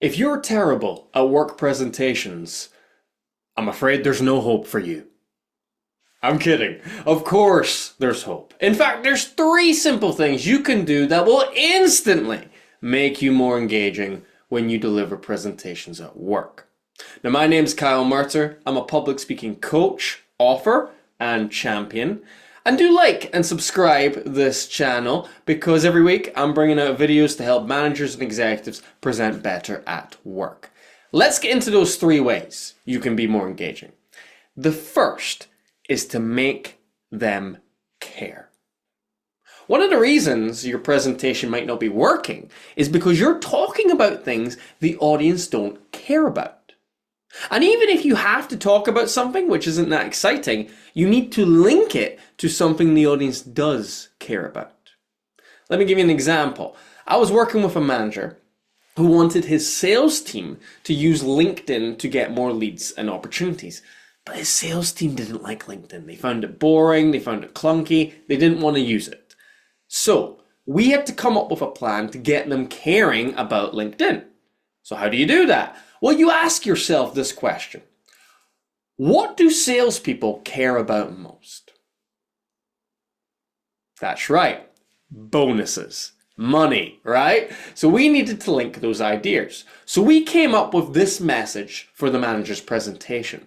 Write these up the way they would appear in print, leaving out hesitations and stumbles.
If you're terrible at work presentations, I'm afraid there's no hope for you. I'm kidding. Of course, there's hope. In fact, there's three simple things you can do that will instantly make you more engaging when you deliver presentations at work. Now, my name's Kyle Merter. I'm a public speaking coach, author, and champion. And do like and subscribe this channel because every week I'm bringing out videos to help managers and executives present better at work. Let's get into those three ways you can be more engaging. The first is to make them care. One of the reasons your presentation might not be working is because you're talking about things the audience don't care about. And even if you have to talk about something which isn't that exciting, you need to link it to something the audience does care about. Let me give you an example. I was working with a manager who wanted his sales team to use LinkedIn to get more leads and opportunities. But his sales team didn't like LinkedIn. They found it boring, they found it clunky, they didn't want to use it. So we had to come up with a plan to get them caring about LinkedIn. So how do you do that? Well, you ask yourself this question. What do salespeople care about most? That's right, bonuses, money, right? So we needed to link those ideas. So we came up with this message for the manager's presentation.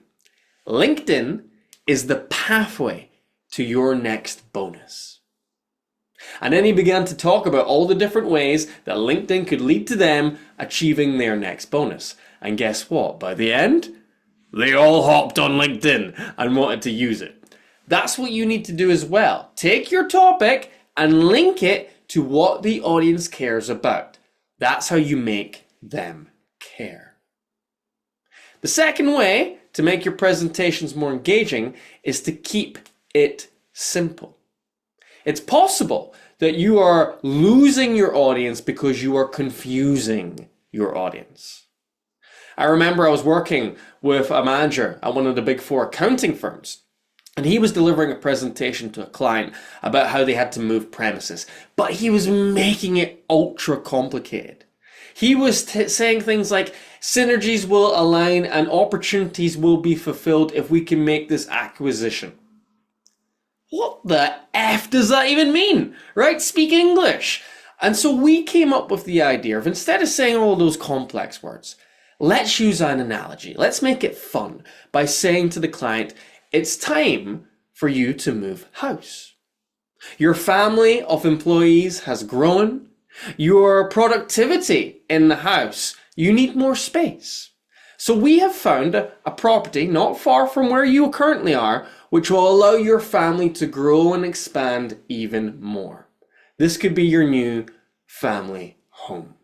LinkedIn is the pathway to your next bonus. And then he began to talk about all the different ways that LinkedIn could lead to them achieving their next bonus. And guess what? By the end, they all hopped on LinkedIn and wanted to use it. That's what you need to do as well. Take your topic and link it to what the audience cares about. That's how you make them care. The second way to make your presentations more engaging is to keep it simple. It's possible that you are losing your audience because you are confusing your audience. I remember I was working with a manager at one of the big four accounting firms, and he was delivering a presentation to a client about how they had to move premises, but he was making it ultra complicated. He was saying things like, synergies will align and opportunities will be fulfilled if we can make this acquisition. What the F does that even mean? Right? Speak English. And so we came up with the idea of, instead of saying all those complex words, let's use an analogy. Let's make it fun by saying to the client, it's time for you to move house. Your family of employees has grown. Your productivity in the house, you need more space. So we have found a property not far from where you currently are, which will allow your family to grow and expand even more. This could be your new family home.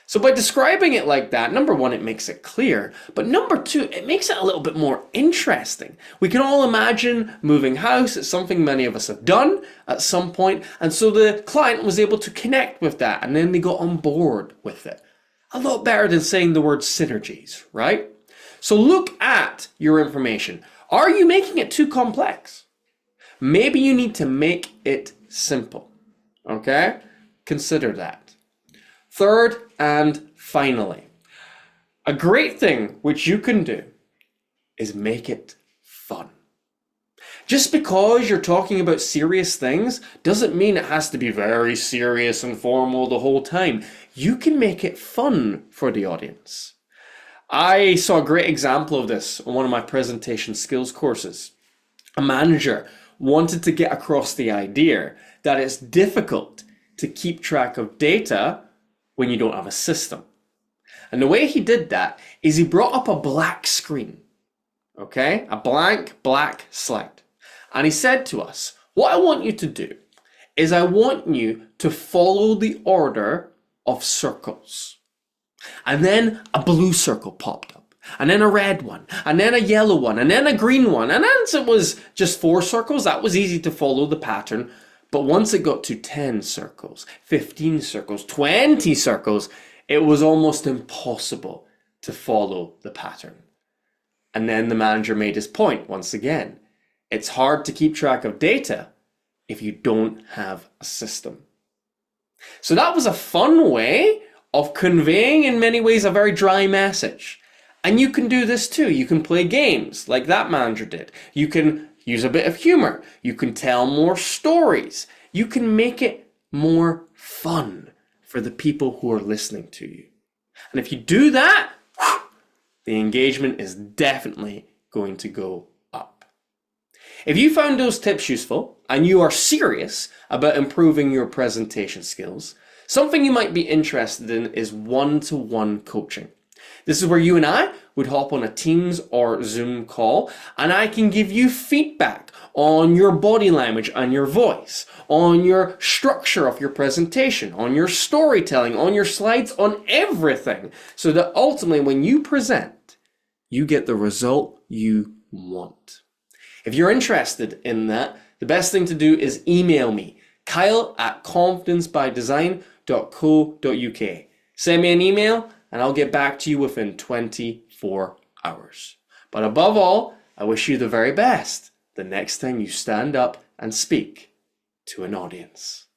So by describing it like that, number one, it makes it clear, but number two, it makes it a little bit more interesting. We can all imagine moving house. It's something many of us have done at some point, and so the client was able to connect with that, and then they got on board with it. A lot better than saying the word synergies, right? So look at your information. Are you making it too complex? Maybe you need to make it simple, okay? Consider that. Third and finally, a great thing which you can do is make it fun. Just because you're talking about serious things doesn't mean it has to be very serious and formal the whole time. You can make it fun for the audience. I saw a great example of this on one of my presentation skills courses. A manager wanted to get across the idea that it's difficult to keep track of data when you don't have a system. And the way he did that is he brought up a black screen, okay? A blank black slide. And he said to us, what I want you to do is I want you to follow the order of circles. And then a blue circle popped up, and then a red one, and then a yellow one, and then a green one. And as it was just 4 circles, that was easy to follow the pattern. But once it got to 10 circles, 15 circles, 20 circles, it was almost impossible to follow the pattern. And then the manager made his point once again. It's hard to keep track of data if you don't have a system. So that was a fun way of conveying in many ways a very dry message. And you can do this too. You can play games like that manager did. You can use a bit of humor. You can tell more stories. You can make it more fun for the people who are listening to you. And if you do that, the engagement is definitely going to go up. If you found those tips useful and you are serious about improving your presentation skills, something you might be interested in is one-to-one coaching. This is where you and I would hop on a Teams or Zoom call, and I can give you feedback on your body language and your voice, on your structure of your presentation, on your storytelling, on your slides, on everything, so that ultimately when you present, you get the result you want. If you're interested in that, the best thing to do is email me, kyle@confidencebydesign.co.uk. Send me an email and I'll get back to you within 24 hours. But above all, I wish you the very best the next time you stand up and speak to an audience.